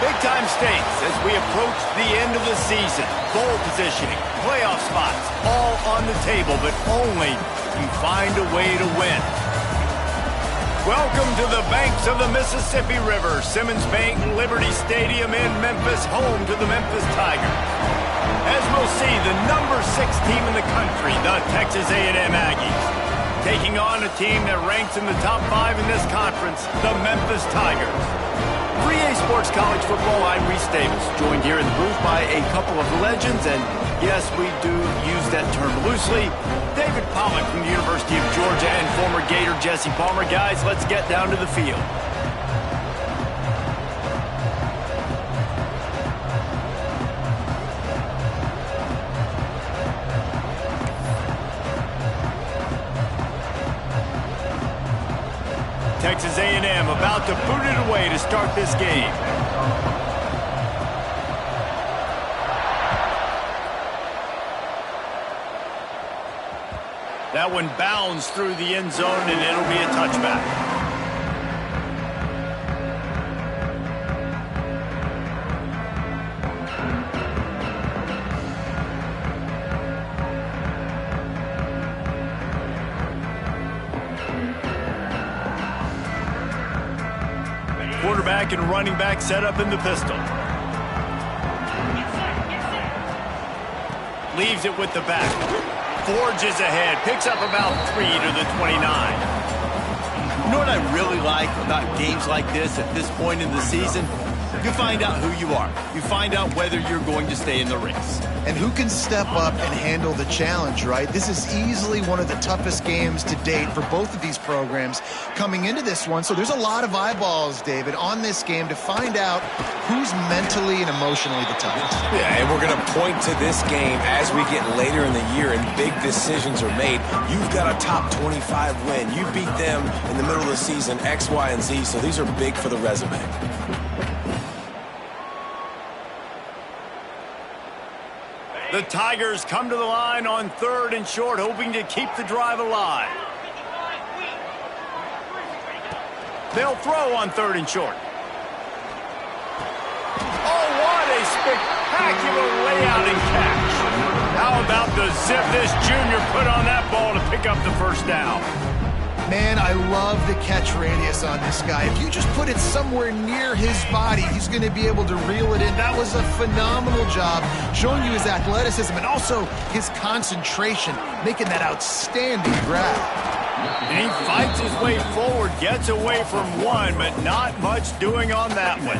Big-time stakes as we approach the end of the season. Bowl positioning, playoff spots, all on the table, but only if you find a way to win. Welcome to the banks of the Mississippi River, Simmons Bank Liberty Stadium in Memphis, home to the Memphis Tigers. As we'll see, the number 6 team in the country, the Texas A&M Aggies, taking on a team that ranks in the top 5 in this conference, the Memphis Tigers. 3A Sports College Football, I'm Reese Davis, joined here in the booth by a couple of legends, and yes, we do use that term loosely. David Pollock from the University of Georgia and former Gator Jesse Palmer. Guys, let's get down to the field. Texas A&M about to boot it away to start this game. That one bounds through the end zone, and it'll be a touchback. Quarterback and running back set up in the pistol. Leaves it with the back. Forges ahead. Picks up about 3 to the 29. You know what I really like about games like this at this point in the season? You find out who you are. You find out whether you're going to stay in the race. And who can step up and handle the challenge, right? This is easily one of the toughest games to date for both of these programs coming into this one. So there's a lot of eyeballs, David, on this game to find out who's mentally and emotionally the toughest. Yeah, and we're going to point to this game as we get later in the year and big decisions are made. You've got a top 25 win. You beat them in the middle of the season, X, Y, and Z. So these are big for the resume. The Tigers come to the line on 3rd and short, hoping to keep the drive alive. They'll throw on 3rd and short. Oh, what a spectacular layout and catch. How about the zip this junior put on that ball to pick up the first down? Man, I love the catch radius on this guy. If you just put it somewhere near his body, he's going to be able to reel it in. That was a phenomenal job, showing you his athleticism and also his concentration, making that outstanding grab. And he fights his way forward, gets away from one, but not much doing on that one.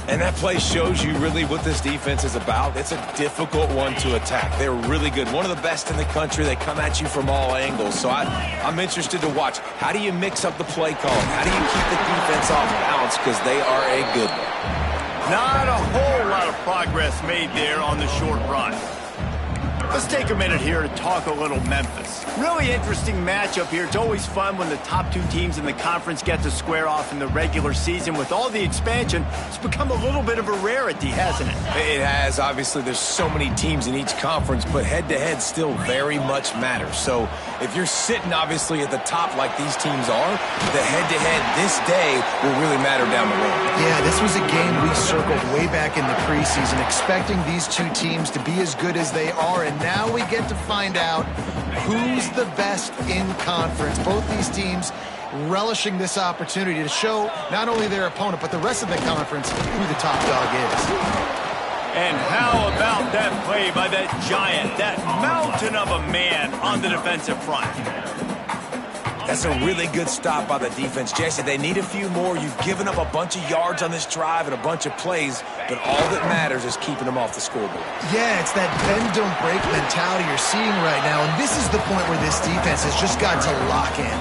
And that play shows you really what this defense is about. It's a difficult one to attack. They're really good. One of the best in the country. They come at you from all angles. So I'm interested to watch. How do you mix up the play call? How do you keep the defense off balance? Because they are a good one. Not a whole lot of progress made there on the short run. Let's take a minute here to talk a little Memphis. Really interesting matchup here. It's always fun when the top 2 teams in the conference get to square off in the regular season. With all the expansion, it's become a little bit of a rarity, hasn't it? It has. Obviously, there's so many teams in each conference, but head-to-head still very much matters. So if you're sitting, obviously, at the top like these teams are, the head-to-head this day will really matter down the road. Yeah, this was a game we circled way back in the preseason, expecting these 2 teams to be as good as they are, and now we get to find out who's the best in conference. Both these teams relishing this opportunity to show not only their opponent, but the rest of the conference who the top dog is. And how about that play by that giant, that mountain of a man on the defensive front? That's a really good stop by the defense. Jesse, they need a few more. You've given up a bunch of yards on this drive and a bunch of plays, but all that matters is keeping them off the scoreboard. Yeah, it's that bend, don't break mentality you're seeing right now, and this is the point where this defense has just got to lock in.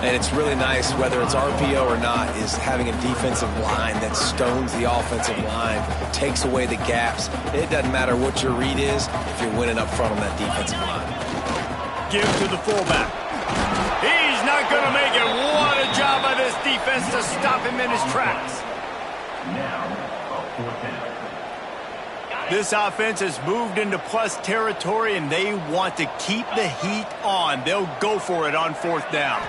And it's really nice, whether it's RPO or not, is having a defensive line that stones the offensive line, takes away the gaps. It doesn't matter what your read is if you're winning up front on that defensive line. Give to the fullback. He's not going to make it. What a job by this defense to stop him in his tracks. This offense has moved into plus territory, and they want to keep the heat on. They'll go for it on 4th down.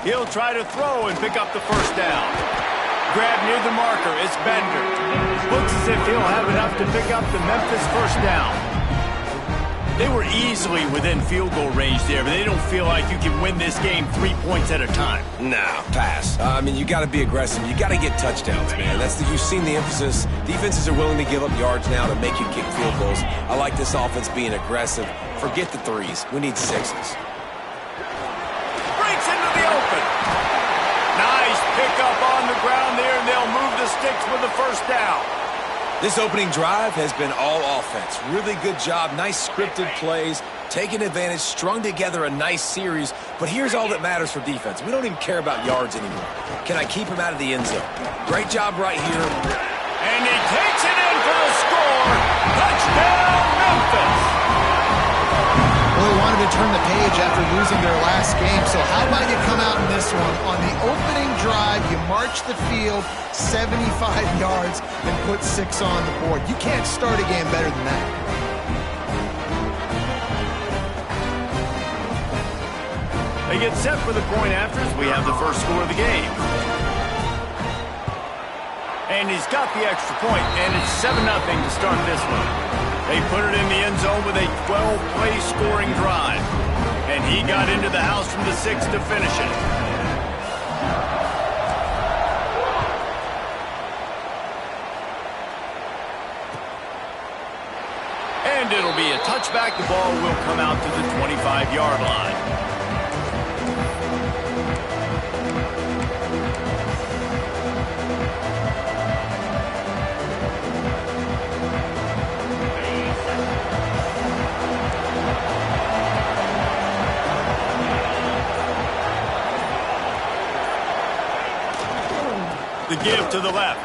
He'll try to throw and pick up the first down. Grab near the marker. It's Bender. Looks as if he'll have enough to pick up the Memphis first down. They were easily within field goal range there, but they don't feel like you can win this game 3 points at a time. Nah, pass. I mean, you got to be aggressive. You got to get touchdowns, man. You've seen the emphasis. Defenses are willing to give up yards now to make you kick field goals. I like this offense being aggressive. Forget the threes. We need sixes. Breaks into the open. Nice pickup on the ground there, and they'll move the sticks with the first down. This opening drive has been all offense. Really good job. Nice scripted plays. Taking advantage, strung together a nice series. But here's all that matters for defense. We don't even care about yards anymore. Can I keep him out of the end zone? Great job right here. And he takes it in for the score. Touchdown, Memphis. Well, they wanted to turn the page after losing their last game, so how about you come out in this one? On the opening drive, you march the field 75 yards and put 6 on the board. You can't start a game better than that. They get set for the point after as we have the first score of the game. And he's got the extra point, and it's 7-0 to start this one. They put it in the end zone with a 12-play scoring drive. And he got into the house from the 6 to finish it. And it'll be a touchback. The ball will come out to the 25-yard line. The give to the left.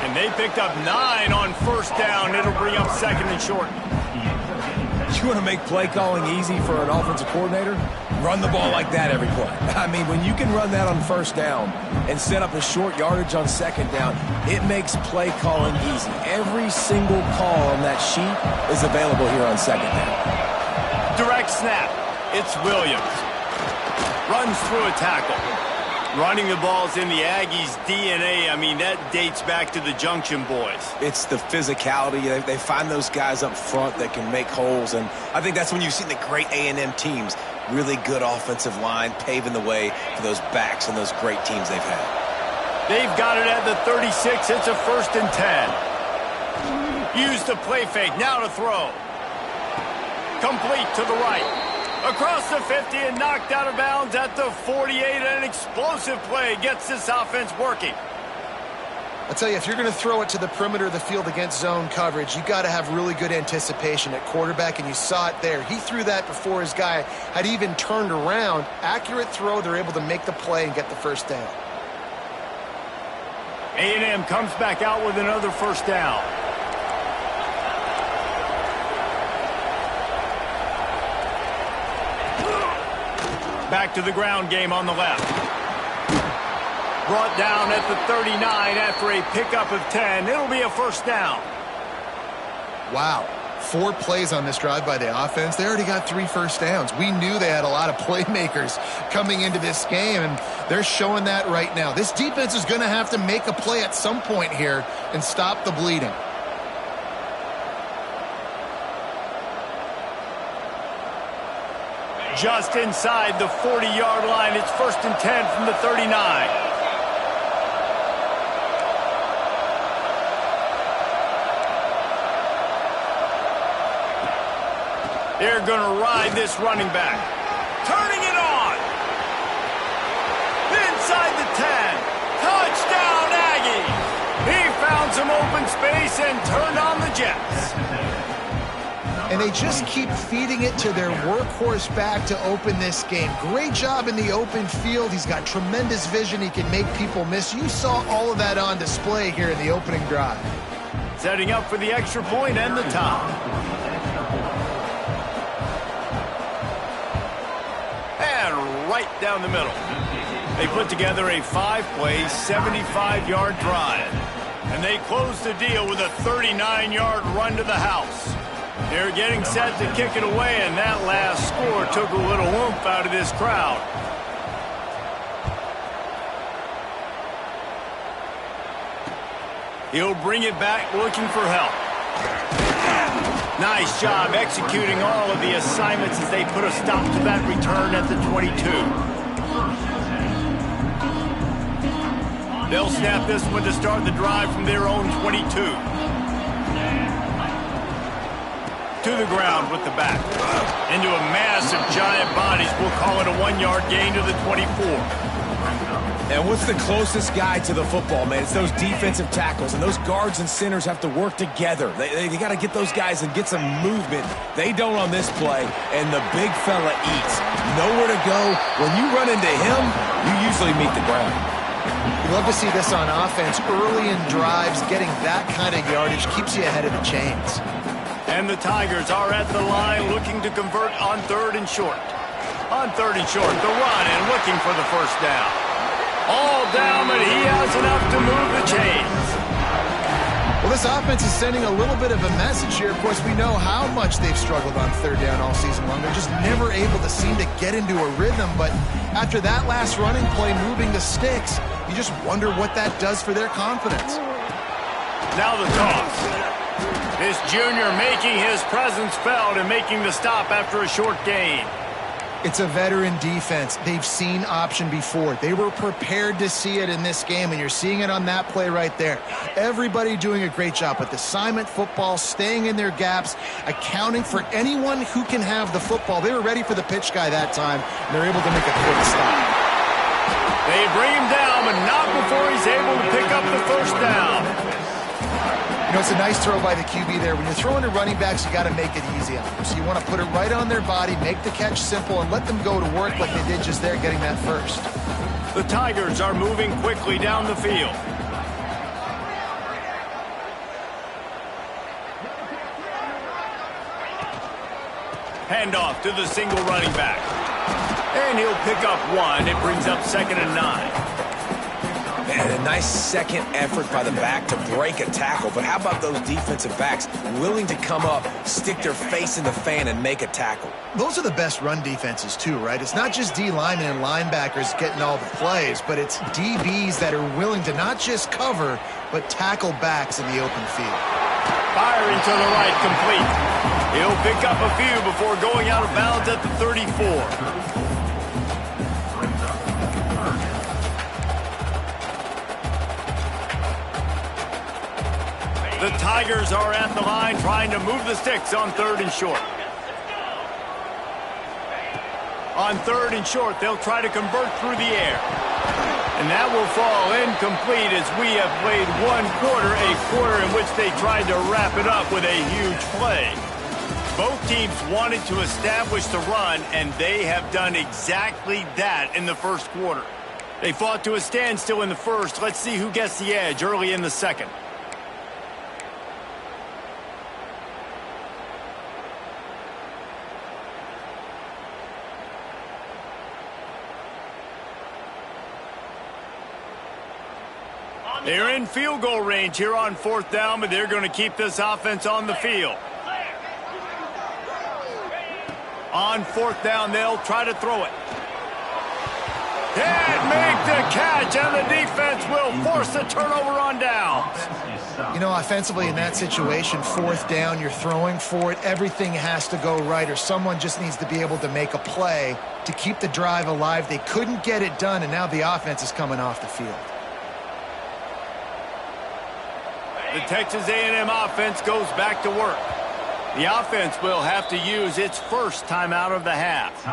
And they picked up 9 on first down. It'll bring up second and short. You want to make play calling easy for an offensive coordinator? Run the ball like that every play. I mean, when you can run that on first down and set up a short yardage on second down, it makes play calling easy. Every single call on that sheet is available here on second down. Direct snap. It's Williams. Runs through a tackle. Running the ball's in the Aggies' DNA. I mean, that dates back to the Junction boys. It's the physicality. They find those guys up front that can make holes, and I think that's when you've seen the great A&M teams. Really good offensive line, paving the way for those backs and those great teams they've had. They've got it at the 36. It's a 1st and 10. Use the play fake. Now to throw. Complete to the right. Across the 50 and knocked out of bounds at the 48. An explosive play gets this offense working. I'll tell you, if you're going to throw it to the perimeter of the field against zone coverage, you got to have really good anticipation at quarterback, and you saw it there. He threw that before his guy had even turned around. Accurate throw, they're able to make the play and get the first down. A&M comes back out with another first down. Back to the ground game on the left. Brought down at the 39 after a pickup of 10. It'll be a first down. Wow. 4 plays on this drive by the offense. They already got 3 first downs. We knew they had a lot of playmakers coming into this game, and they're showing that right now. This defense is going to have to make a play at some point here and stop the bleeding. Just inside the 40-yard line. It's 1st and 10 from the 39. They're going to ride this running back. Turning it on. Inside the 10. Touchdown, Aggies. He found some open space and turned on the Jets. And they just keep feeding it to their workhorse back to open this game. Great job in the open field. He's got tremendous vision. He can make people miss. You saw all of that on display here in the opening drive. Setting up for the extra point and the top. And right down the middle. They put together a 5-play, 75-yard drive. And they close the deal with a 39-yard run to the house. They're getting set to kick it away, and that last score took a little oomph out of this crowd. He'll bring it back looking for help. Nice job executing all of the assignments as they put a stop to that return at the 22. They'll snap this one to start the drive from their own 22. To the ground with the back. Into a mass of giant bodies. We'll call it a 1-yard gain to the 24. And what's the closest guy to the football, man? It's those defensive tackles, and those guards and centers have to work together. They got to get those guys and get some movement. They don't on this play, and the big fella eats. Nowhere to go. When you run into him, you usually meet the ground. You love to see this on offense. Early in drives, getting that kind of yardage keeps you ahead of the chains. And the Tigers are at the line looking to convert on 3rd and short. On 3rd and short, the run and looking for the first down. All down, but he has enough to move the chains. Well, this offense is sending a little bit of a message here. Of course, we know how much they've struggled on 3rd down all season long. They're just never able to seem to get into a rhythm. But after that last running play, moving the sticks, you just wonder what that does for their confidence. Now the toss. This junior making his presence felt and making the stop after a short gain. It's a veteran defense. They've seen option before. They were prepared to see it in this game, and you're seeing it on that play right there. Everybody doing a great job with assignment football, staying in their gaps, accounting for anyone who can have the football. They were ready for the pitch guy that time, and they're able to make a quick stop. They bring him down, but not before he's able to pick up the first down. You know, it's a nice throw by the QB there. When you're throwing to running backs, you got to make it easy on them. So you want to put it right on their body, make the catch simple, and let them go to work like they did just there, getting that first. The Tigers are moving quickly down the field. Handoff to the single running back. And he'll pick up 1. It brings up 2nd and 9. Man, a nice second effort by the back to break a tackle. But how about those defensive backs willing to come up, stick their face in the fan, and make a tackle? Those are the best run defenses, too, right? It's not just D linemen and linebackers getting all the plays, but it's DBs that are willing to not just cover, but tackle backs in the open field. Firing to the right, complete. He'll pick up a few before going out of bounds at the 34. The Tigers are at the line trying to move the sticks on 3rd and short. On 3rd and short, they'll try to convert through the air. And that will fall incomplete as we have played 1 quarter, a quarter in which they tried to wrap it up with a huge play. Both teams wanted to establish the run, and they have done exactly that in the first quarter. They fought to a standstill in the first. Let's see who gets the edge early in the second. They're in field goal range here on 4th down, but they're going to keep this offense on the field. On 4th down, they'll try to throw it. Can't make the catch, and the defense will force the turnover on downs. You know, offensively in that situation, 4th down, you're throwing for it. Everything has to go right, or someone just needs to be able to make a play to keep the drive alive. They couldn't get it done, and now the offense is coming off the field. The Texas A&M offense goes back to work. The offense will have to use its first timeout of the half.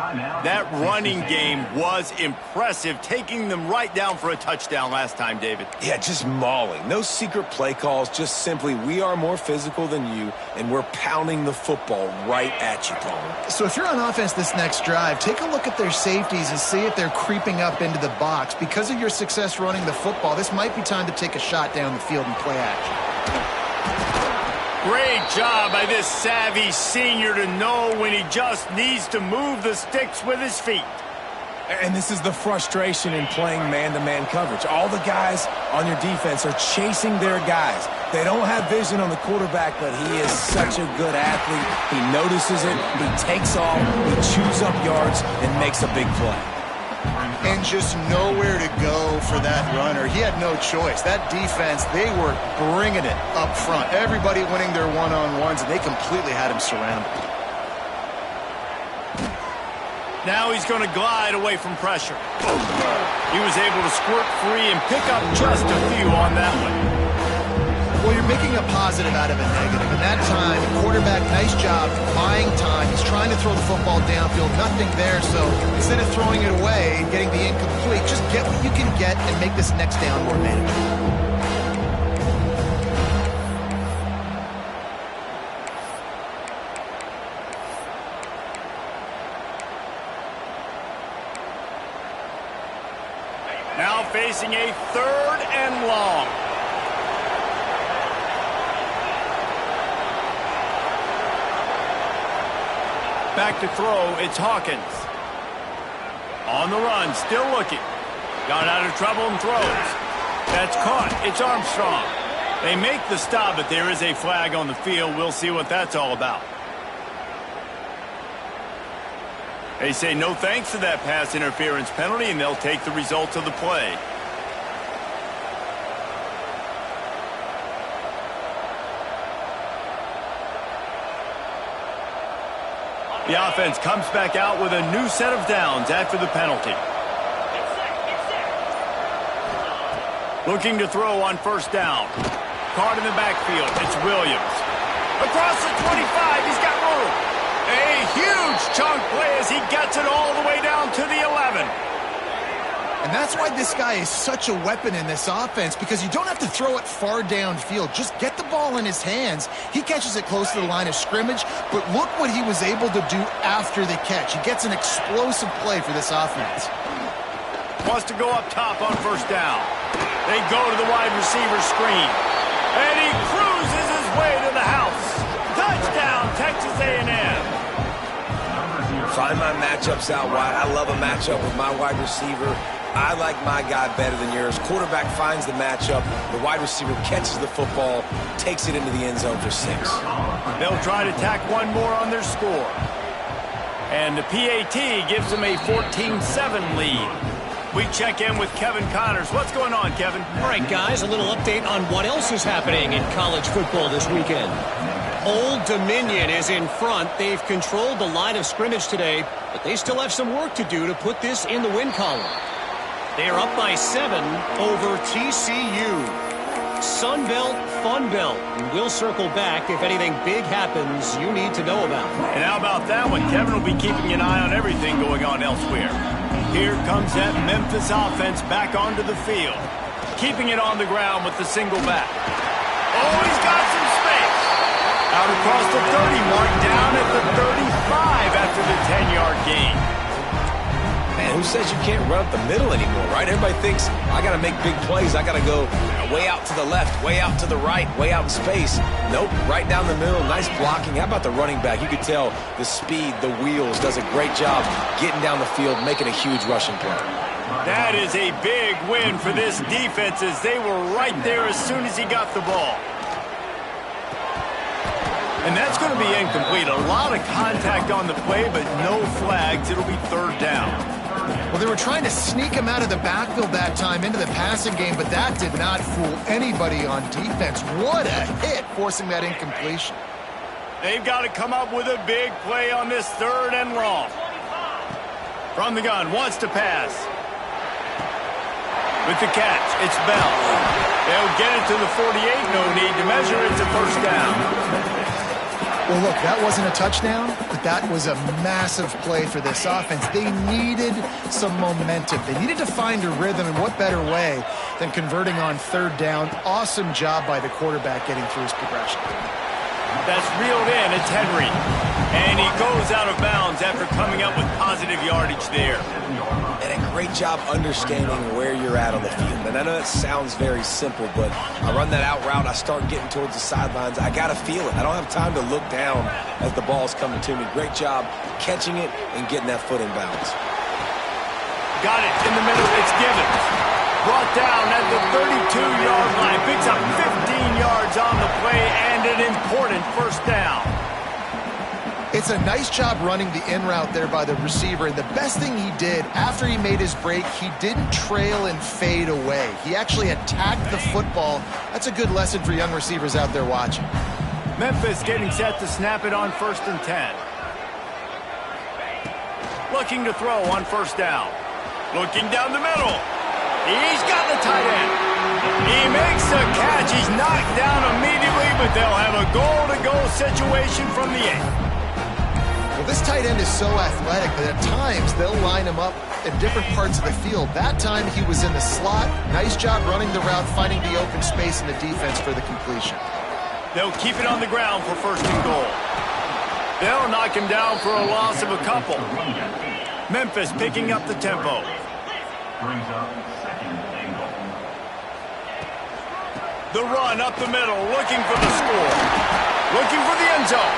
That running game was impressive, taking them right down for a touchdown last time, David. Yeah, just mauling. No secret play calls, just simply we are more physical than you, and we're pounding the football right at you, Palmer. So if you're on offense this next drive, take a look at their safeties and see if they're creeping up into the box. Because of your success running the football, this might be time to take a shot down the field and play action. Great job by this savvy senior to know when he just needs to move the sticks with his feet. And this is the frustration in playing man-to-man coverage. All the guys on your defense are chasing their guys. They don't have vision on the quarterback, but he is such a good athlete. He notices it, he takes off, he chews up yards, and makes a big play. and just nowhere to go for that runner. He had no choice. That defense, they were bringing it up front. Everybody winning their one-on-ones, and they completely had him surrounded. Now he's going to glide away from pressure. He was able to squirt free and pick up just a few on that one. Well, you're making a positive out of a negative. And that time, the quarterback, nice job buying time. He's trying to throw the football downfield. Nothing there. So instead of throwing it away and getting the incomplete, just get what you can get and make this next down more manageable. Now facing a 3rd and long. Back to throw, it's Hawkins. On the run, still looking. Got out of trouble and throws. That's caught. It's Armstrong. They make the stop, but there is a flag on the field. We'll see what that's all about. They say no thanks to that pass interference penalty, and they'll take the results of the play. The offense comes back out with a new set of downs after the penalty. Looking to throw on 1st down. Caught in the backfield. It's Williams. Across the 25. He's got room. A huge chunk play as he gets it all the way down to the 11. And that's why this guy is such a weapon in this offense, because you don't have to throw it far downfield. Just get the ball in his hands. He catches it close to the line of scrimmage, but look what he was able to do after the catch. He gets an explosive play for this offense. Wants to go up top on 1st down. They go to the wide receiver screen. And he cruises his way to the house. Touchdown, Texas A&M. Find my matchups out wide. I love a matchup with my wide receiver. I like my guy better than yours. Quarterback finds the matchup. The wide receiver catches the football, takes it into the end zone for 6. They'll try to tack one more on their score. And the PAT gives them a 14-7 lead. We check in with Kevin Connors. What's going on, Kevin? All right, guys, a little update on what else is happening in college football this weekend. Old Dominion is in front. They've controlled the line of scrimmage today, but they still have some work to do to put this in the win column. They are up by 7 over TCU. Sunbelt, Funbelt. And we'll circle back if anything big happens you need to know about. And how about that one? Kevin will be keeping an eye on everything going on elsewhere. Here comes that Memphis offense back onto the field. Keeping it on the ground with the single back. Oh, he's got some space. Out across the 30 mark, down at the 35 after the 10-yard gain. Man, who says you can't run up the middle anymore, right? Everybody thinks, I got to make big plays. I got to go way out to the left, way out to the right, way out in space. Nope, right down the middle. Nice blocking. How about the running back? You could tell the speed, the wheels, does a great job getting down the field, making a huge rushing play. That is a big win for this defense as they were right there as soon as he got the ball. And that's going to be incomplete. A lot of contact on the play, but no flags. It'll be 3rd down. Well, they were trying to sneak him out of the backfield that time into the passing game, but that did not fool anybody on defense. What a hit, forcing that incompletion. They've got to come up with a big play on this 3rd and long. From the gun, wants to pass. With the catch, it's Bell. They'll get it to the 48, no need to measure. It's a 1st down. Well, look, that wasn't a touchdown, but that was a massive play for this offense. They needed some momentum. They needed to find a rhythm, and what better way than converting on 3rd down. Awesome job by the quarterback getting through his progression. That's reeled in. It's Henry. And he goes out of bounds after coming up with positive yardage there. And a great job understanding where you're at on the field. And I know that sounds very simple, but I run that out route, I start getting towards the sidelines. I got to feel it. I don't have time to look down as the ball's coming to me. Great job catching it and getting that foot in bounds. Got it in the middle. It's Gibbons. Brought down at the 32-yard line. Picks up 15 yards on the play and an important 1st down. It's a nice job running the in route there by the receiver. And the best thing he did after he made his break, he didn't trail and fade away. He actually attacked the football. That's a good lesson for young receivers out there watching. Memphis getting set to snap it on 1st and 10. Looking to throw on 1st down. Looking down the middle. He's got the tight end. He makes the catch. He's knocked down immediately, but they'll have a goal-to-go situation from the 8. Well, this tight end is so athletic that at times they'll line him up in different parts of the field. That time he was in the slot. Nice job running the route, finding the open space in the defense for the completion. They'll keep it on the ground for 1st and goal. They'll knock him down for a loss of a couple. Memphis picking up the tempo. The run up the middle, looking for the score. Looking for the end zone.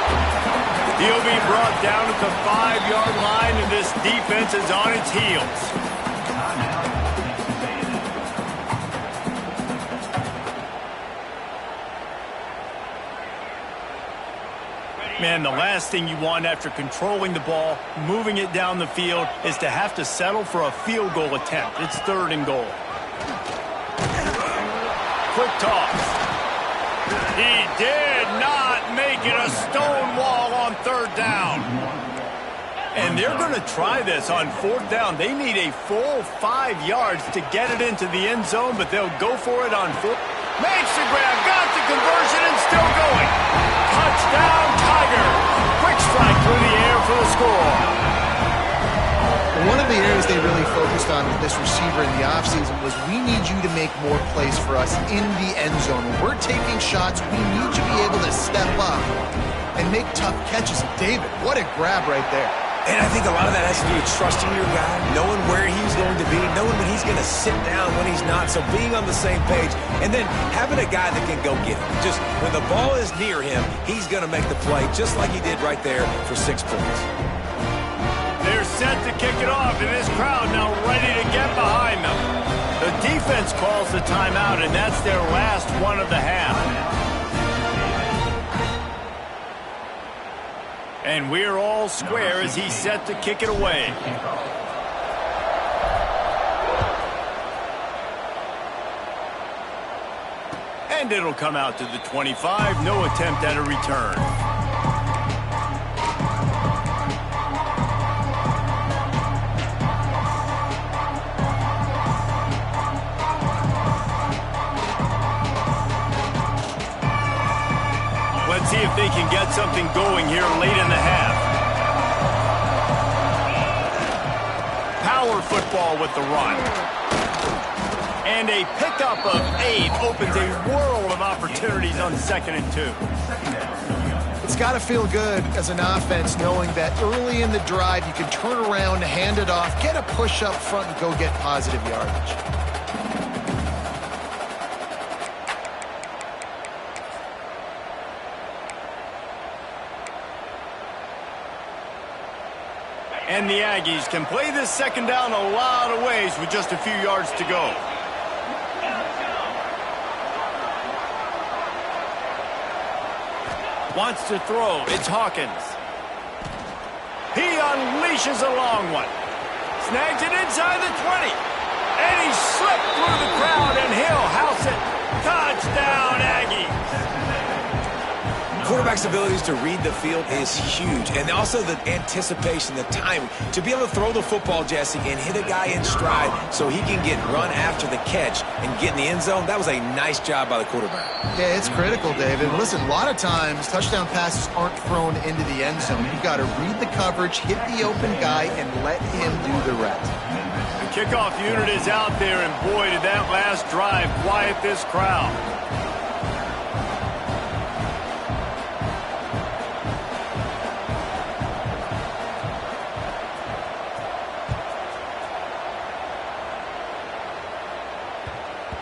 He'll be brought down at the 5-yard line, and this defense is on its heels. Man, the last thing you want after controlling the ball, moving it down the field, is to have to settle for a field goal attempt. It's 3rd and goal. Quick toss. He did not make it a stone wall on 3rd down. And they're going to try this on 4th down. They need a full 5 yards to get it into the end zone, but they'll go for it on 4th. Makes the grab, got the conversion, and still going. Touchdown, Tiger. Quick strike through the air for the score. One of the areas they really focused on with this receiver in the offseason was we need you to make more plays for us in the end zone. When we're taking shots, we need you to be able to step up and make tough catches. David, what a grab right there. And I think a lot of that has to do with trusting your guy, knowing where he's going to be, knowing when he's going to sit down, when he's not. So being on the same page, and then having a guy that can go get it. Just when the ball is near him, he's going to make the play, just like he did right there for 6 points. They're set to kick it off, and this crowd now ready to get behind them. The defense calls the timeout, and that's their last one of the half. And we're all square as he's set to kick it away. And it'll come out to the 25. No attempt at a return. Let's see if they can get something going here late in the half. Power football with the run. And a pickup of 8 opens a world of opportunities on 2nd and 2. It's got to feel good as an offense knowing that early in the drive you can turn around, hand it off, get a push up front, and go get positive yardage. And the Aggies can play this 2nd down a lot of ways with just a few yards to go. Wants to throw. It's Hawkins. He unleashes a long one. Snags it inside the 20. And he slipped through the crowd, and he'll house it. Touchdown, Aggies. Quarterback's abilities to read the field is huge, and also the anticipation, the timing. To be able to throw the football, Jesse, and hit a guy in stride so he can get run after the catch and get in the end zone, that was a nice job by the quarterback. Yeah, it's critical, David. Listen, a lot of times touchdown passes aren't thrown into the end zone. You got to read the coverage, hit the open guy, and let him do the rest. The kickoff unit is out there, and boy, did that last drive quiet this crowd.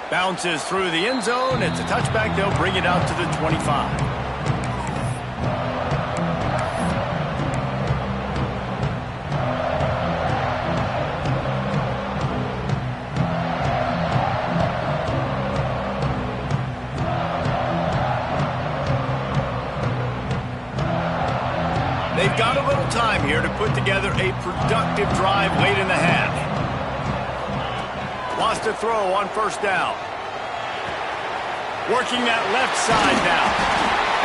Bounces through the end zone. It's a touchback. They'll bring it out to the 25. They've got a little time here to put together a productive drive late in the half. Wants to throw on first down. Working that left side now.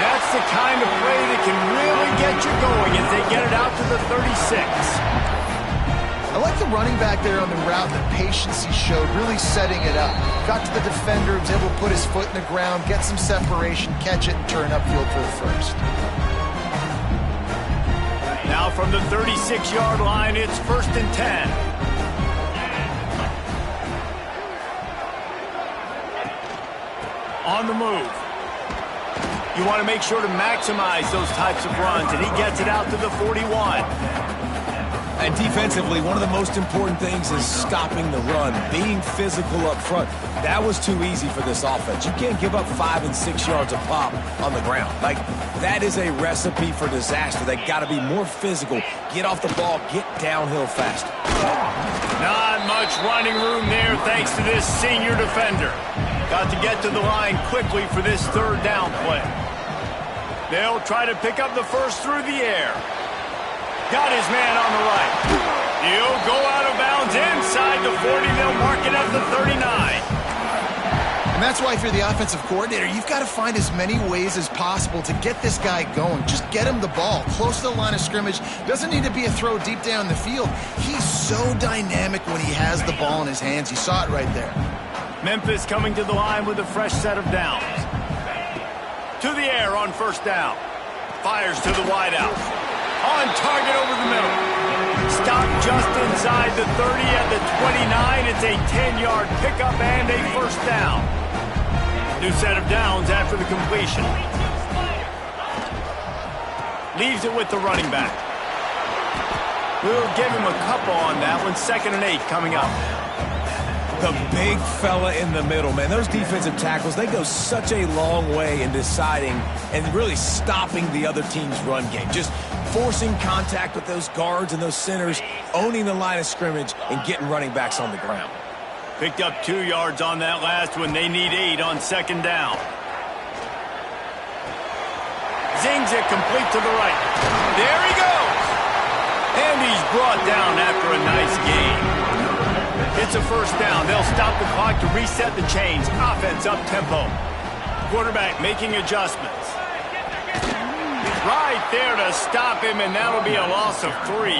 That's the kind of play that can really get you going as they get it out to the 36. I like the running back there on the route, the patience he showed, really setting it up. Got to the defender, was able to put his foot in the ground, get some separation, catch it, and turn upfield for the first. Now from the 36-yard line, it's 1st and 10. On the move. You want to make sure to maximize those types of runs, and he gets it out to the 41. And defensively, one of the most important things is stopping the run, being physical up front. That was too easy for this offense. You can't give up 5 and 6 yards a pop on the ground. Like, that is a recipe for disaster. They got to be more physical, get off the ball, get downhill faster. Not much running room there thanks to this senior defender. Got to get to the line quickly for this 3rd down play. They'll try to pick up the first through the air. Got his man on the right. He'll go out of bounds inside the 40. They'll mark it at the 39. And that's why if you're the offensive coordinator, you've got to find as many ways as possible to get this guy going. Just get him the ball close to the line of scrimmage. Doesn't need to be a throw deep down the field. He's so dynamic when he has the ball in his hands. You saw it right there. Memphis coming to the line with a fresh set of downs. To the air on first down. Fires to the wideout. On target over the middle. Stopped just inside the 30 at the 29. It's a 10-yard pickup and a first down. New set of downs after the completion. Leaves it with the running back. We'll give him a couple on that one. 2nd and 8 coming up. The big fella in the middle, man. Those defensive tackles, they go such a long way in deciding and really stopping the other team's run game. Just forcing contact with those guards and those centers, owning the line of scrimmage, and getting running backs on the ground. Picked up 2 yards on that last one. They need 8 on 2nd down. Zings it complete to the right. There he goes. And he's brought down after a nice gain. It's a first down. They'll stop the clock to reset the chains. Offense up tempo. Quarterback making adjustments. Right there to stop him, and that'll be a loss of 3.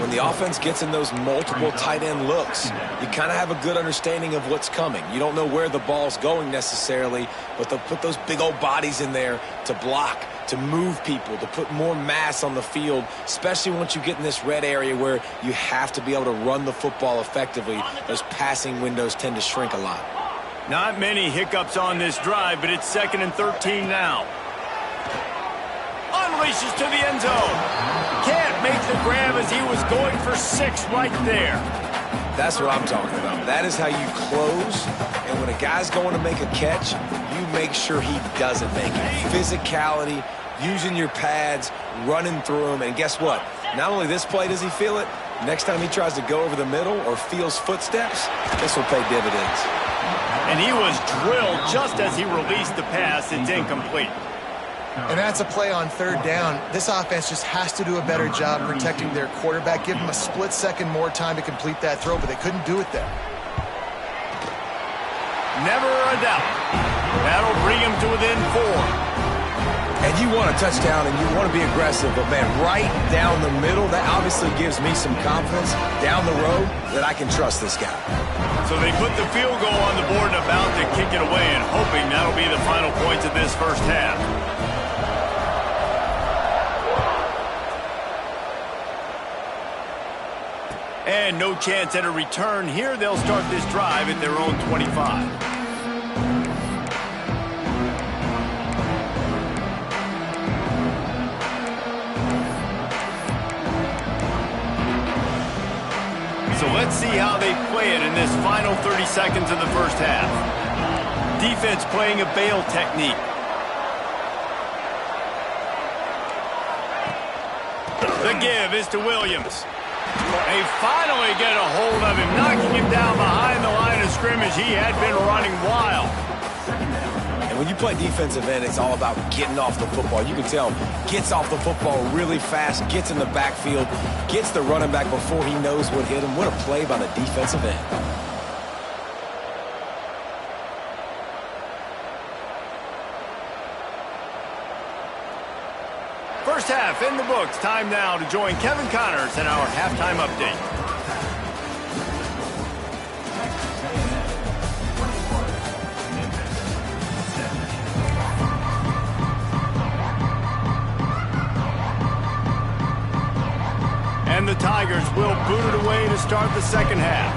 When the offense gets in those multiple tight end looks, you kind of have a good understanding of what's coming. You don't know where the ball's going necessarily, but they'll put those big old bodies in there to block, to move people, to put more mass on the field, especially once you get in this red area where you have to be able to run the football effectively. Those passing windows tend to shrink a lot. Not many hiccups on this drive, but it's 2nd and 13 now. Unleashes to the end zone. Can't make the grab as he was going for 6 right there. That's what I'm talking about. That is how you close, and when a guy's going to make a catch, you make sure he doesn't make it. Physicality, using your pads, running through them, and guess what? Not only this play does he feel it, next time he tries to go over the middle or feels footsteps, this will pay dividends. And he was drilled just as he released the pass. It's incomplete. And that's a play on 3rd down. This offense just has to do a better job protecting their quarterback. Give him a split second more time to complete that throw, but they couldn't do it there. Never a doubt. That'll bring him to within 4. And you want a touchdown and you want to be aggressive, but man, right down the middle, that obviously gives me some confidence down the road that I can trust this guy. So they put the field goal on the board and about to kick it away, and hoping that'll be the final points of this first half. And no chance at a return here. They'll start this drive at their own 25. So let's see how they play it in this final 30 seconds of the first half. Defense playing a bail technique. The give is to Williams. They finally get a hold of him, knocking him down behind the line of scrimmage. He had been running wild. And when you play defensive end, it's all about getting off the football. You can tell, gets off the football really fast, gets in the backfield, gets the running back before he knows what hit him. What a play by the defensive end. First half in the books. Time now to join Kevin Connors in our halftime update. And the Tigers will boot it away to start the second half.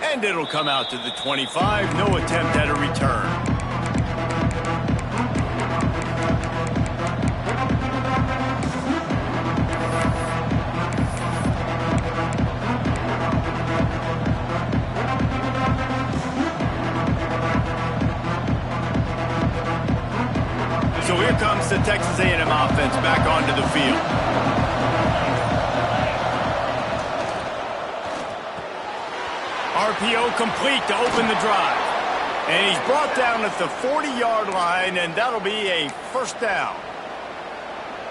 And it'll come out to the 25. No attempt at a return. So here comes the Texas A&M offense back onto the field. RPO complete to open the drive. And he's brought down at the 40-yard line, and that'll be a first down.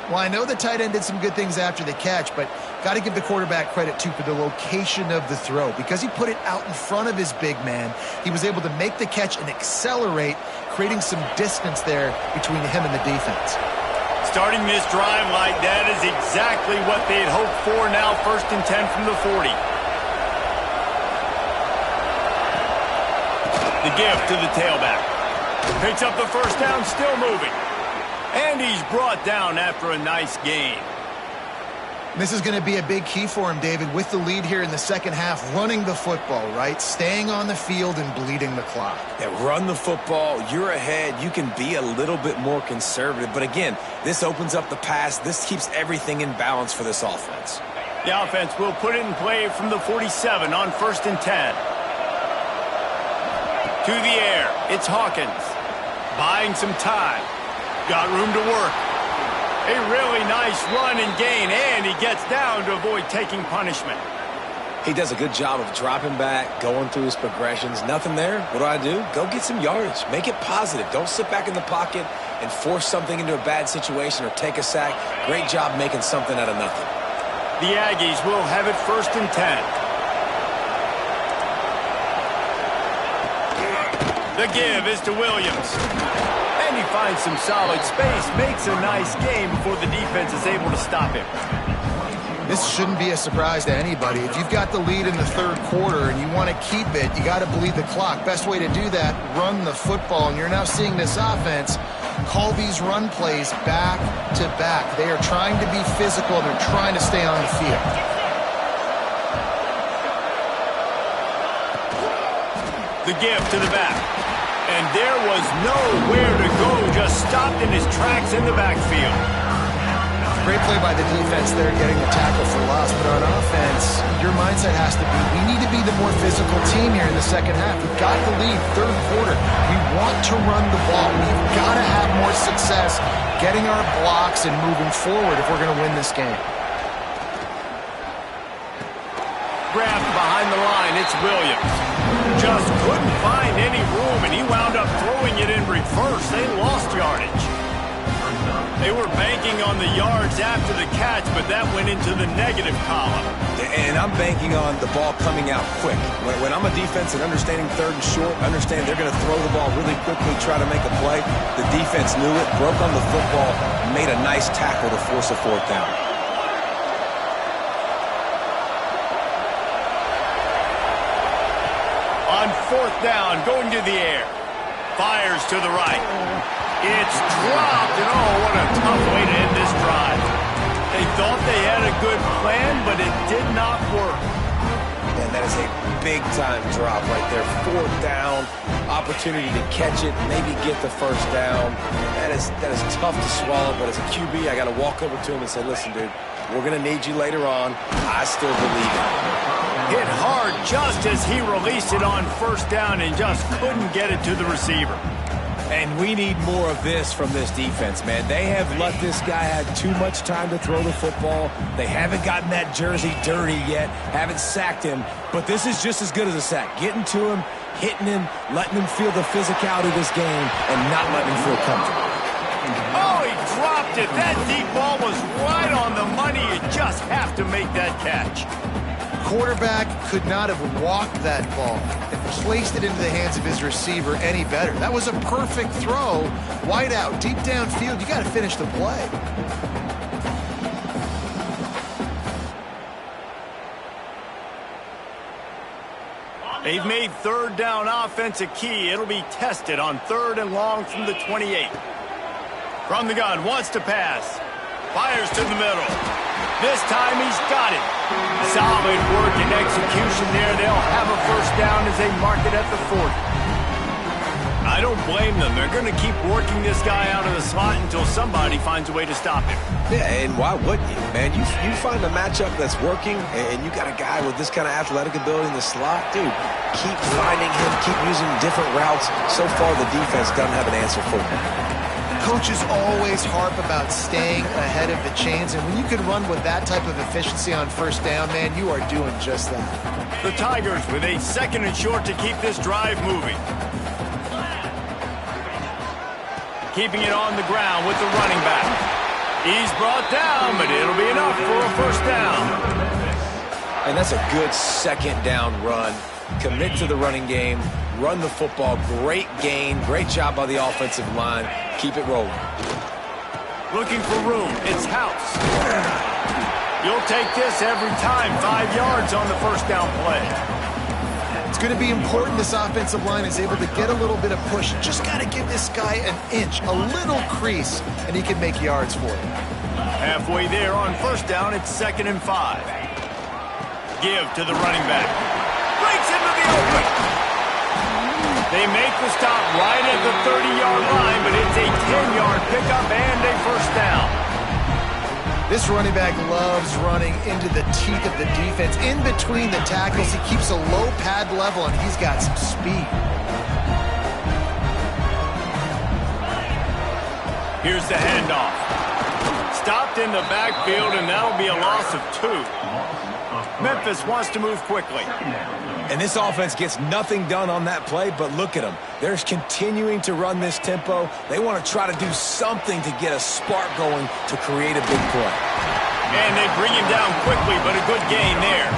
Well, I know the tight end did some good things after the catch, but got to give the quarterback credit, too, for the location of the throw. Because he put it out in front of his big man, he was able to make the catch and accelerate, creating some distance there between him and the defense. Starting this drive like that is exactly what they had hoped for. Now 1st and 10 from the 40. The give to the tailback. Picks up the first down, still moving. And he's brought down after a nice gain. This is going to be a big key for him, David, with the lead here in the second half, running the football, right? Staying on the field and bleeding the clock. Yeah, run the football. You're ahead. You can be a little bit more conservative. But again, this opens up the pass. This keeps everything in balance for this offense. The offense will put it in play from the 47 on 1st and 10. To the air, it's Hawkins. Buying some time. Got room to work. A really nice run and gain, and he gets down to avoid taking punishment. He does a good job of dropping back, going through his progressions. Nothing there. What do? Go get some yardage. Make it positive. Don't sit back in the pocket and force something into a bad situation or take a sack. Great job making something out of nothing. The Aggies will have it 1st and 10. The give is to Williams. And he finds some solid space, makes a nice game before the defense is able to stop him. This shouldn't be a surprise to anybody. If you've got the lead in the third quarter and you want to keep it, you got to bleed the clock. Best way to do that, run the football. And you're now seeing this offense call these run plays back to back. They are trying to be physical. They're trying to stay on the field. The give to the back. And there was nowhere to go, just stopped in his tracks in the backfield. Great play by the defense there, getting the tackle for loss. But on offense, your mindset has to be, we need to be the more physical team here in the second half. We've got the lead, third quarter. We want to run the ball. We've got to have more success getting our blocks and moving forward if we're going to win this game. Grabbed behind the line, it's Williams. Just couldn't find any room, and he wound up throwing it in reverse. They lost yardage. They were banking on the yards after the catch, but that went into the negative column. And I'm banking on the ball coming out quick. When I'm a defense and understanding 3rd and short, understand they're going to throw the ball really quickly, try to make a play. The defense knew it, broke on the football, made a nice tackle to force a 4th down. On 4th down, going to the air. Fires to the right. It's dropped, and oh, what a tough way to end this drive. They thought they had a good plan, but it did not work. And that is a big-time drop right there. 4th down, opportunity to catch it, maybe get the 1st down. That is tough to swallow, but as a QB, I got to walk over to him and say, listen, dude, we're going to need you later on. I still believe it. Hit hard just as he released it on 1st down and just couldn't get it to the receiver. And we need more of this from this defense, man. They have let this guy have too much time to throw the football. They haven't gotten that jersey dirty yet, haven't sacked him. But this is just as good as a sack. Getting to him, hitting him, letting him feel the physicality of this game, and not letting him feel comfortable. Oh, he dropped it. That deep ball was right on the money. You just have to make that catch. Quarterback could not have walked that ball and placed it into the hands of his receiver any better. That was a perfect throw. Wide out, deep downfield. You got to finish the play. They've made third down offense a key. It'll be tested on 3rd and long from the 28. From the gun, wants to pass. Fires to the middle. This time he's got it. Solid work and execution there. They'll have a first down as they mark it at the 40. I don't blame them. They're going to keep working this guy out of the slot until somebody finds a way to stop him. Yeah, and why wouldn't you, man? You find a matchup that's working, and you got a guy with this kind of athletic ability in the slot. Dude, keep finding him, keep using different routes. So far, the defense doesn't have an answer for him. Coaches always harp about staying ahead of the chains, and when you can run with that type of efficiency on first down, man, you are doing just that. The Tigers with a 2nd and short to keep this drive moving. Keeping it on the ground with the running back. He's brought down, but it'll be enough for a first down. And that's a good 2nd down run. Commit to the running game. Run the football. Great gain. Great job by the offensive line. Keep it rolling. Looking for room. It's House. You'll take this every time. 5 yards on the first down play. It's going to be important this offensive line is able to get a little bit of push. Just got to give this guy an inch, a little crease, and he can make yards for it. Halfway there on first down, it's 2nd and 5. Give to the running back. Breaks into the open. They make the stop right at the 30-yard line, but it's a 10-yard pickup and a first down. This running back loves running into the teeth of the defense. In between the tackles, he keeps a low pad level, and he's got some speed. Here's the handoff. Stopped in the backfield, and that'll be a loss of 2. Memphis wants to move quickly. And this offense gets nothing done on that play, but look at them. They're continuing to run this tempo. They want to try to do something to get a spark going to create a big play. And they bring him down quickly, but a good gain there.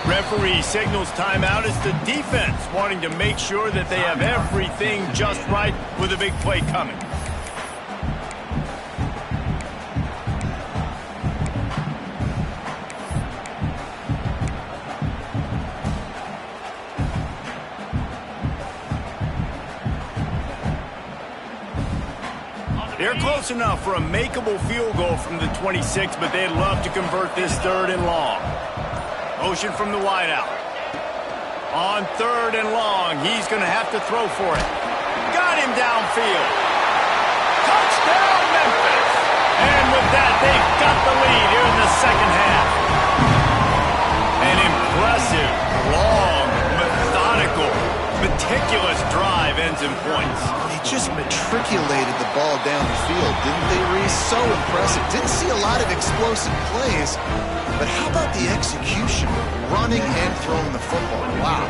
Referee signals timeout. It's the defense wanting to make sure that they have everything just right with a big play coming. They're close enough for a makeable field goal from the 26, but they'd love to convert this 3rd and long. Motion from the wideout. On 3rd and long, he's going to have to throw for it. Got him downfield. Touchdown, Memphis! And with that, they've got the lead here in the 2nd half. An impressive, long, methodical, meticulous drive ends in points. They just matriculated the ball down the field, didn't they, Reese? So impressive. Didn't see a lot of explosive plays, but how about the execution? Running and throwing the football. Wow.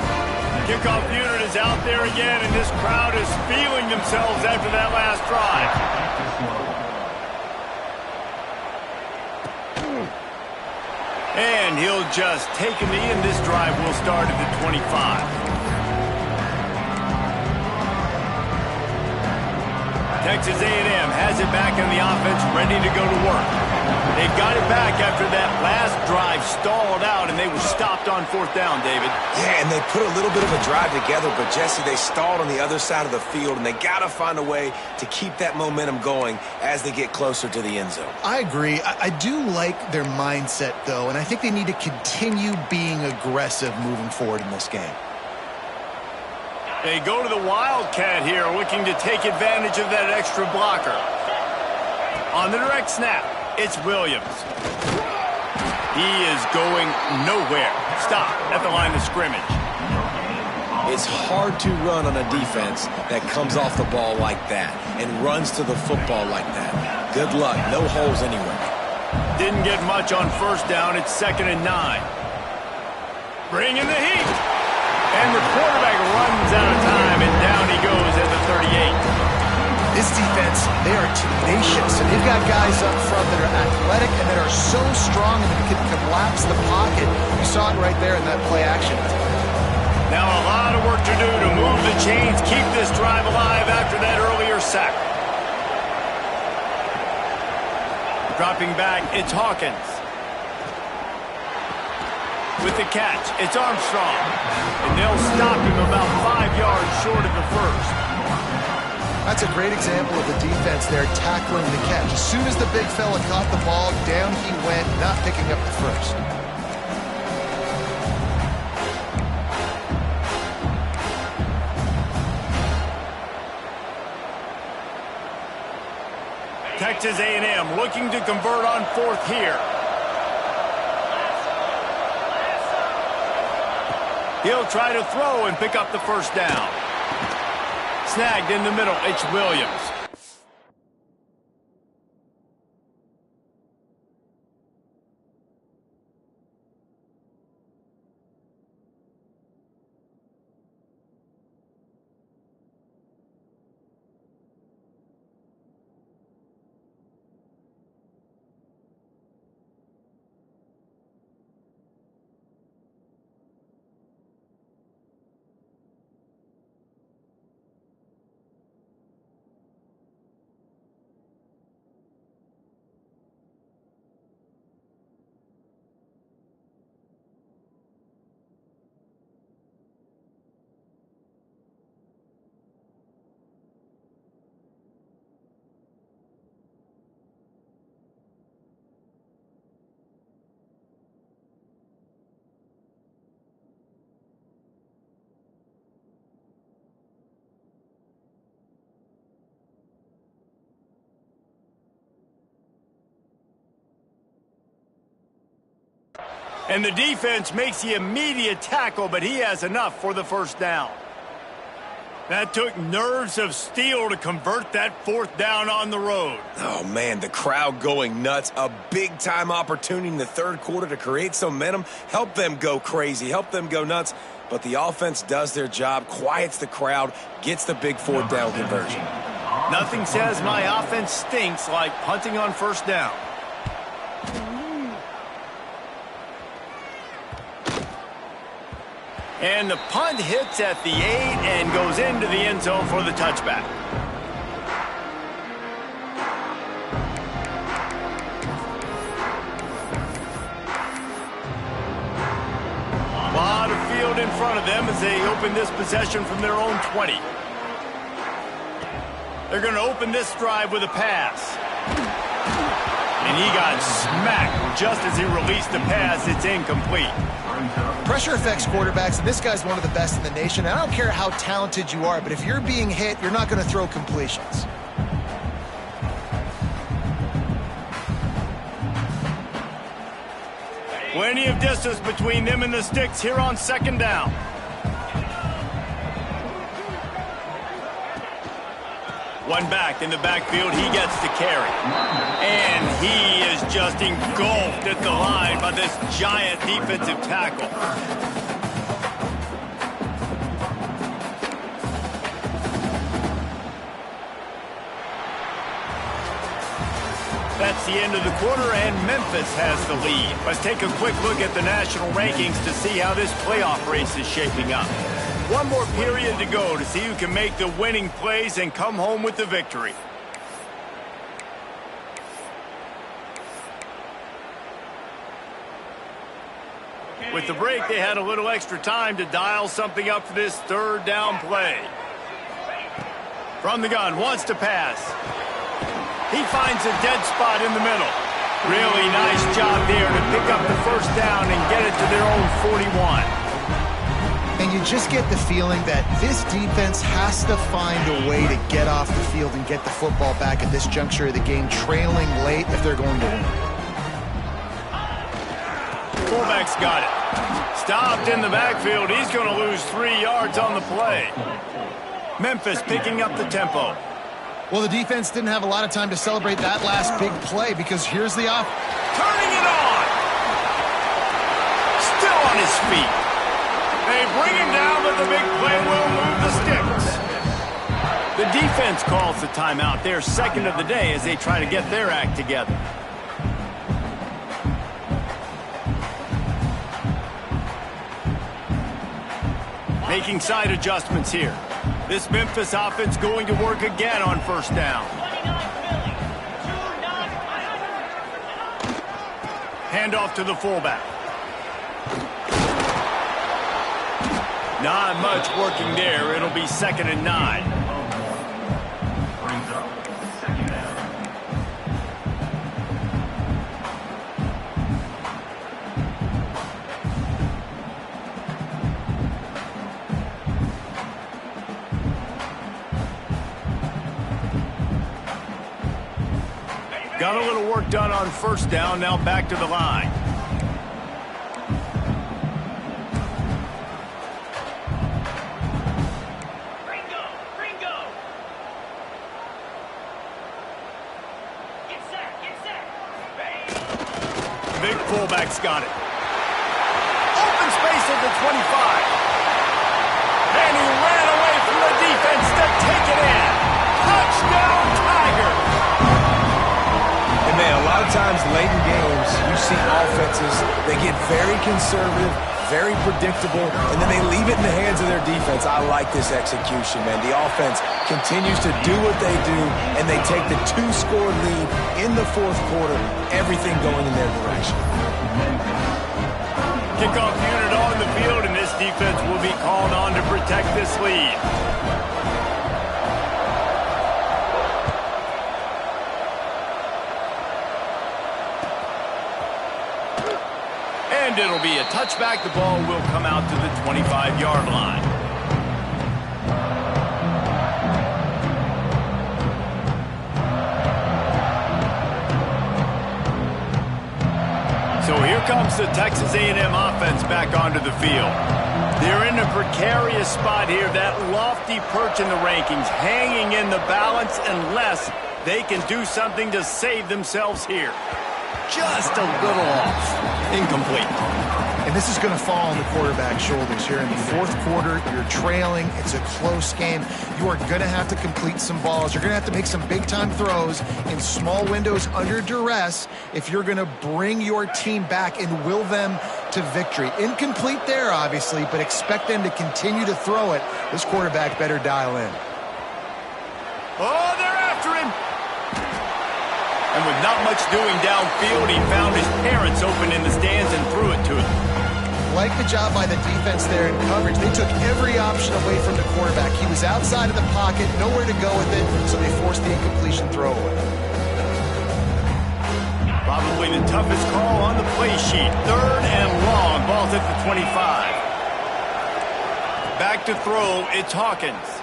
Kickoff unit is out there again, and this crowd is feeling themselves after that last drive. And he'll just take a knee, and this drive will start at the 25. Texas A&M has it back on the offense, ready to go to work. They've got it back after that last drive stalled out, and they were stopped on 4th down, David. Yeah, and they put a little bit of a drive together, but, Jesse, they stalled on the other side of the field, and they got to find a way to keep that momentum going as they get closer to the end zone. I agree. I do like their mindset, though, and I think they need to continue being aggressive moving forward in this game. They go to the Wildcat here, looking to take advantage of that extra blocker. On the direct snap, it's Williams. He is going nowhere. Stop at the line of scrimmage. It's hard to run on a defense that comes off the ball like that and runs to the football like that. Good luck. No holes anywhere. Didn't get much on first down. It's 2nd and 9. Bring in the heat. And the quarterback runs out of time, and down he goes at the 38. This defense, they are tenacious, and they've got guys up front that are athletic and that are so strong and that can collapse the pocket. You saw it right there in that play action. Now a lot of work to do to move the chains, keep this drive alive after that earlier sack. Dropping back, it's Hawkins. With the catch, it's Armstrong. And they'll stop him about 5 yards short of the first. That's a great example of the defense there tackling the catch. As soon as the big fella caught the ball, down he went, not picking up the first. Texas A&M looking to convert on 4th here. He'll try to throw and pick up the first down. Snagged in the middle, it's Williams. And the defense makes the immediate tackle, but he has enough for the first down. That took nerves of steel to convert that 4th down on the road. Oh, man, the crowd going nuts. A big-time opportunity in the 3rd quarter to create some momentum, help them go crazy, help them go nuts. But the offense does their job, quiets the crowd, gets the big 4th down conversion. Nothing says my offense stinks like punting on first down. And the punt hits at the 8 and goes into the end zone for the touchback. A lot of field in front of them as they open this possession from their own 20. They're going to open this drive with a pass. And he got smacked just as he released the pass. It's incomplete. Pressure affects quarterbacks, and this guy's one of the best in the nation. I don't care how talented you are, but if you're being hit, you're not going to throw completions. Plenty of distance between them and the sticks here on 2nd down. One back in the backfield, he gets to carry. And he is just engulfed at the line by this giant defensive tackle. That's the end of the quarter, and Memphis has the lead. Let's take a quick look at the national rankings to see how this playoff race is shaping up. One more period to go to see who can make the winning plays and come home with the victory. With the break, they had a little extra time to dial something up for this 3rd down play. From the gun, wants to pass. He finds a dead spot in the middle. Really nice job there to pick up the first down and get it to their own 41. And you just get the feeling that this defense has to find a way to get off the field and get the football back at this juncture of the game, trailing late if they're going to win. Fullback's got it. Stopped in the backfield. He's going to lose 3 yards on the play. Memphis picking up the tempo. Well, the defense didn't have a lot of time to celebrate that last big play because here's the off. Turning it on. Still on his feet. They bring him down, but the big play will move the sticks. The defense calls the timeout. Their second of the day as they try to get their act together. Making side adjustments here. This Memphis offense going to work again on first down. Handoff to the fullback. Not much working there. It'll be 2nd and 9. Got a little work done on first down, now back to the line. Ringo. Get set. Big fullback's got it. Open space at the 25. And he ran away from the defense to take it in. Touchdown, Tigers! Man, a lot of times late in games, you see offenses, they get very conservative, very predictable, and then they leave it in the hands of their defense. I like this execution, man. The offense continues to do what they do, and they take the 2-score lead in the 4th quarter, everything going in their direction. Kickoff unit on the field, and this defense will be called on to protect this lead. And it'll be a touchback. The ball will come out to the 25-yard line. So here comes the Texas A&M offense back onto the field. They're in a precarious spot here, that lofty perch in the rankings, hanging in the balance unless they can do something to save themselves here. Just a little off. Incomplete. And this is going to fall on the quarterback's shoulders here in the 4th quarter. You're trailing. It's a close game. You are going to have to complete some balls. You're going to have to make some big-time throws in small windows under duress if you're going to bring your team back and will them to victory. Incomplete there, obviously, but expect them to continue to throw it. This quarterback better dial in. Oh, they're after him. And with not much doing downfield, he found his parents open in the stands and threw it to him. Like the job by the defense there in coverage. They took every option away from the quarterback. He was outside of the pocket, nowhere to go with it, so they forced the incompletion throw away. Probably the toughest call on the play sheet. 3rd and long. Ball's at the 25. Back to throw, it's Hawkins.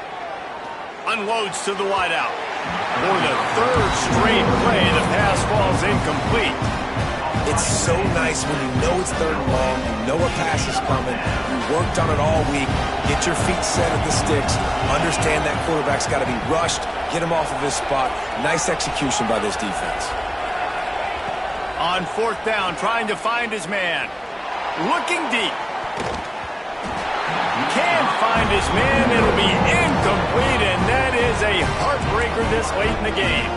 Unloads to the wideout. For the 3rd straight play, the pass falls incomplete. It's so nice when you know it's 3rd and long, you know a pass is coming, you worked on it all week, get your feet set at the sticks, understand that quarterback's got to be rushed, get him off of his spot. Nice execution by this defense. On 4th down, trying to find his man. Looking deep. Can't find his man. It'll be incomplete, and that is a heartbreaker this late in the game.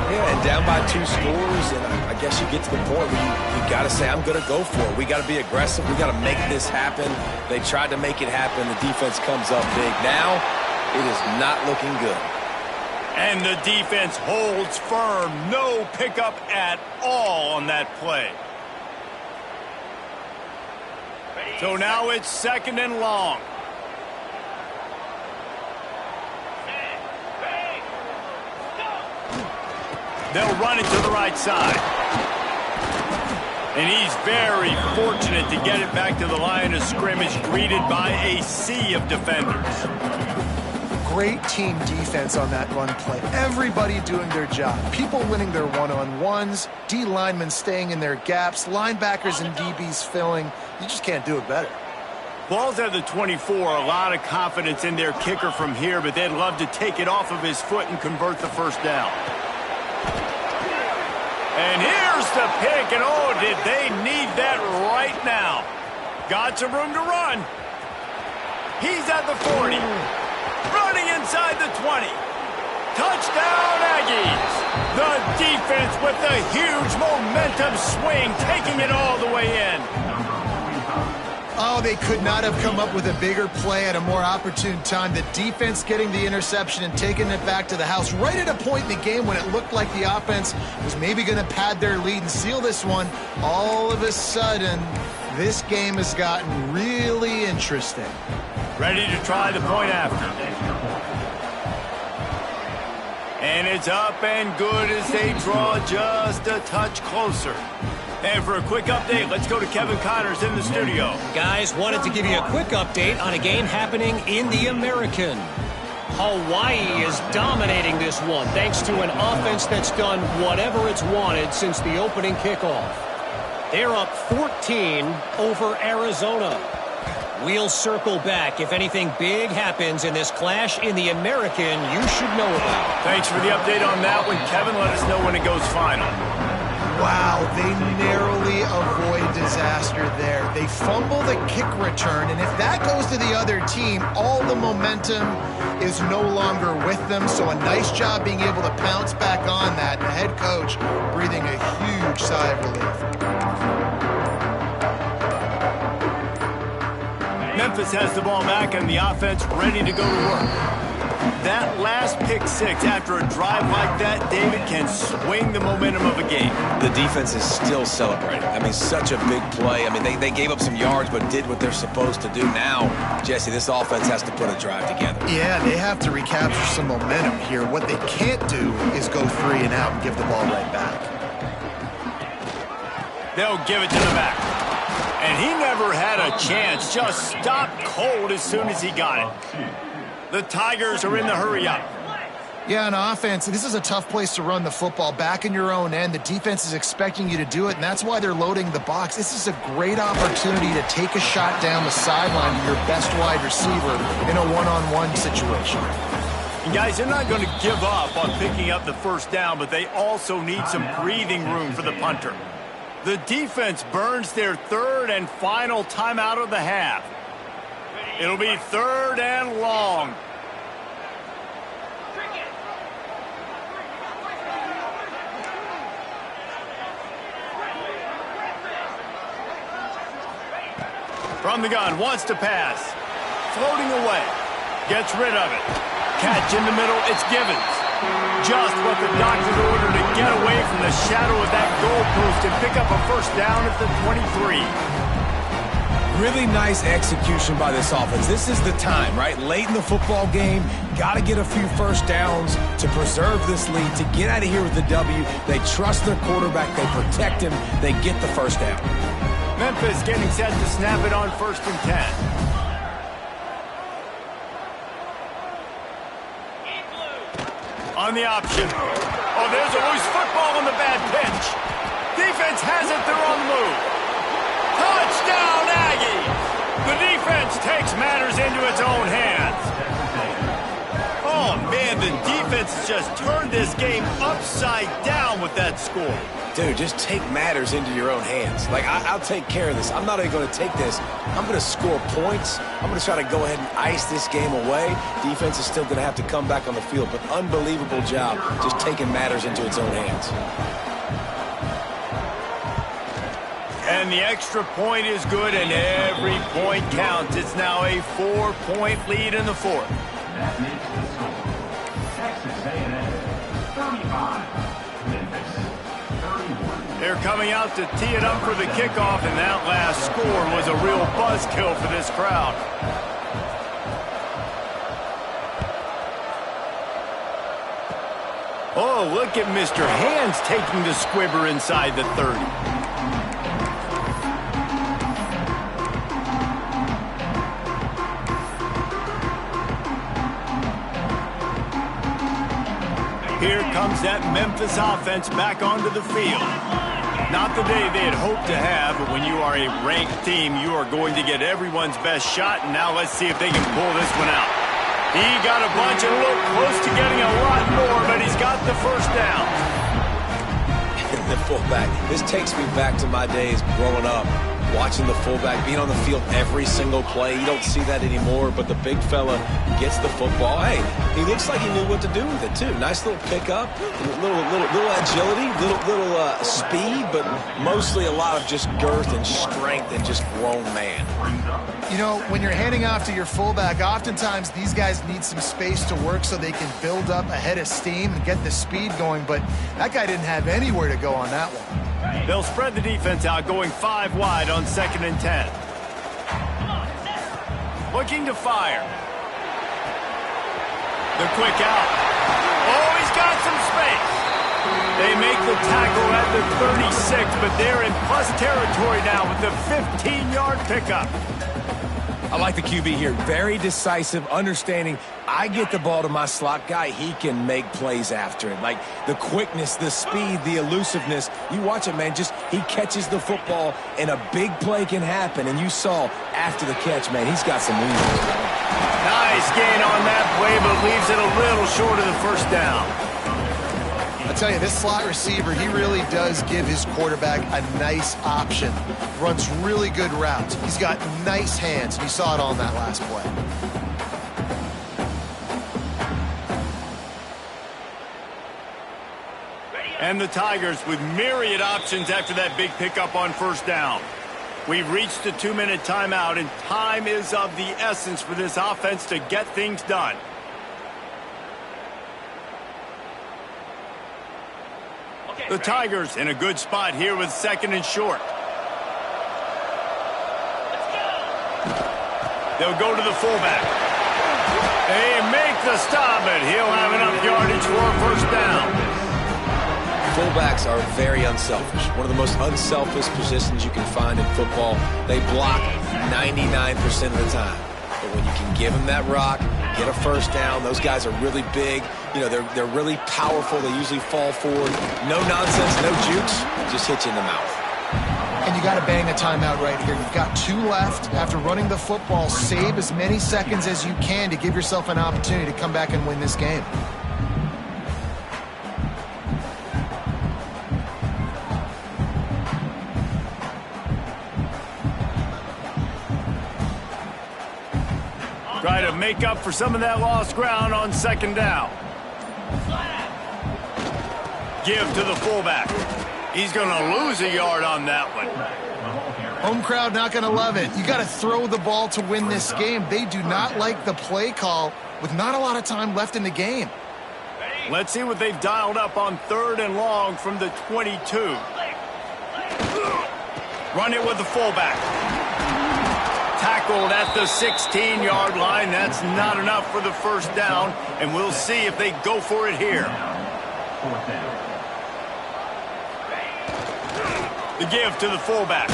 Yeah, and down by 2 scores, and I guess you get to the point where you got to say, I'm going to go for it. We got to be aggressive. We got to make this happen. They tried to make it happen. The defense comes up big. Now, it is not looking good. And the defense holds firm. No pickup at all on that play. So now it's 2nd and long. They'll run it to the right side. And he's very fortunate to get it back to the line of scrimmage, greeted by a sea of defenders. great team defense on that run play. Everybody doing their job. People winning their one-on-ones, D linemen staying in their gaps, linebackers and DBs filling. You just can't do it better. Ball's at the 24. A lot of confidence in their kicker from here, but they'd love to take it off of his foot and convert the first down. And here's the pick, and oh, did they need that right now. Got some room to run. He's at the 40. Running inside the 20. Touchdown, Aggies. The defense with the huge momentum swing, taking it all the way in. Oh, they could not have come up with a bigger play at a more opportune time. The defense getting the interception and taking it back to the house right at a point in the game when it looked like the offense was maybe going to pad their lead and seal this one. All of a sudden, this game has gotten really interesting. Ready to try the point after. And it's up and good as they draw just a touch closer. And for a quick update, let's go to Kevin Connors in the studio. Guys, wanted to give you a quick update on a game happening in the American. Hawaii is dominating this one thanks to an offense that's done whatever it's wanted since the opening kickoff. They're up 14 over Arizona. We'll circle back if anything big happens in this clash in the American you should know about. Thanks for the update on that one, Kevin. Let us know when it goes final. Wow, they narrowly avoid disaster there. They fumble the kick return, and if that goes to the other team, all the momentum is no longer with them. So a nice job being able to pounce back on that. The head coach breathing a huge sigh of relief. Memphis has the ball back and the offense ready to go to work. That last pick six after a drive like that, David, can swing the momentum of a game. The defense is still celebrating. I mean, such a big play. I mean, they gave up some yards but did what they're supposed to do. Now, Jesse, this offense has to put a drive together. Yeah, they have to recapture some momentum here. What they can't do is go 3 and out and give the ball right back. They'll give it to the back. And he never had a chance. Just stopped cold as soon as he got it. The Tigers are in the hurry-up. Yeah, on offense, this is a tough place to run the football. Back in your own end, the defense is expecting you to do it, and that's why they're loading the box. This is a great opportunity to take a shot down the sideline to your best wide receiver in a one-on-one situation. And guys, they're not going to give up on picking up the first down, but they also need some breathing room for the punter. The defense burns their third and final timeout of the half. It'll be 3rd and long. From the gun, wants to pass. Floating away. Gets rid of it. Catch in the middle, it's Givens. Just what the doctors ordered to get away from the shadow of that goalpost and pick up a first down at the 23. Really nice execution by this offense. This is the time, right? Late in the football game, got to get a few first downs to preserve this lead, to get out of here with the W. They trust their quarterback. They protect him. They get the first down. Memphis getting set to snap it on 1st and 10. On the option. Oh, there's a loose football on the bad pitch. Defense has it. They're on the move. Touchdown, Aggies! The defense takes matters into its own hands. Oh, man, the defense has just turned this game upside down with that score. Dude, just take matters into your own hands. Like, I'll take care of this. I'm not even going to take this. I'm going to score points. I'm going to try to go ahead and ice this game away. Defense is still going to have to come back on the field, but unbelievable job just taking matters into its own hands. And the extra point is good, and every point counts. It's now a 4-point lead in the 4th. That makes the score. Texas A&M 35, Memphis 31. They're coming out to tee it up for the kickoff, and that last score was a real buzzkill for this crowd. Oh, look at Mr. Hands taking the squibber inside the 30. Here comes that Memphis offense back onto the field. Not the day they had hoped to have, but when you are a ranked team, you are going to get everyone's best shot, and now let's see if they can pull this one out. He got a bunch and looked close to getting a lot more, but he's got the first down. The fullback. This takes me back to my days growing up, watching the fullback being on the field every single play. You don't see that anymore, but the big fella gets the football. Hey, he looks like he knew what to do with it, too. Nice little pickup, little agility, little speed, but mostly a lot of just girth and strength and just grown man. You know, when you're handing off to your fullback, oftentimes these guys need some space to work so they can build up a head of steam and get the speed going, but that guy didn't have anywhere to go on that one. They'll spread the defense out, going 5 wide on 2nd and 10. Looking to fire. The quick out. Oh, he's got some space. They make the tackle at the 36, but they're in plus territory now with the 15-yard pickup. I like the QB here. Very decisive, understanding I get the ball to my slot guy, he can make plays after it. Like the quickness, the speed, the elusiveness. You watch it, man, just he catches the football and a big play can happen. And you saw after the catch, man, he's got some wheels. Nice gain on that play, but leaves it a little short of the first down. I tell you, this slot receiver, he really does give his quarterback a nice option. Runs really good routes. He's got nice hands, and you saw it on that last play. And the Tigers with myriad options after that big pickup on first down. We've reached the 2-minute timeout, and time is of the essence for this offense to get things done. The Tigers in a good spot here with 2nd and short. They'll go to the fullback. They make the stop, and he'll have enough yardage for a first down. Fullbacks are very unselfish. One of the most unselfish positions you can find in football. They block 99% of the time. But when you can give them that rock, get a first down, those guys are really big. You know, they're really powerful. They usually fall forward. No nonsense, no jukes, just hit you in the mouth. And you got to bang a timeout right here. You've got 2 left. After running the football, save as many seconds as you can to give yourself an opportunity to come back and win this game. Try to make up for some of that lost ground on 2nd down. Give to the fullback. He's going to lose a yard on that one. Home crowd not going to love it. You got to throw the ball to win this game. They do not like the play call with not a lot of time left in the game. Let's see what they've dialed up on 3rd and long from the 22. Run it with the fullback. Tackled at the 16-yard line. That's not enough for the first down, and we'll see if they go for it here. The give to the fullback.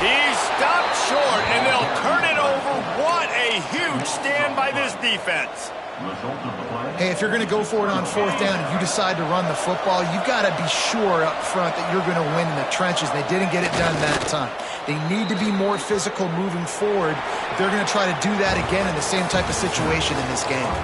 He's stopped short, and they'll turn it over. What a huge stand by this defense. Hey, if you're going to go for it on 4th down and you decide to run the football, you've got to be sure up front that you're going to win in the trenches. They didn't get it done that time. They need to be more physical moving forward. They're going to try to do that again in the same type of situation in this game.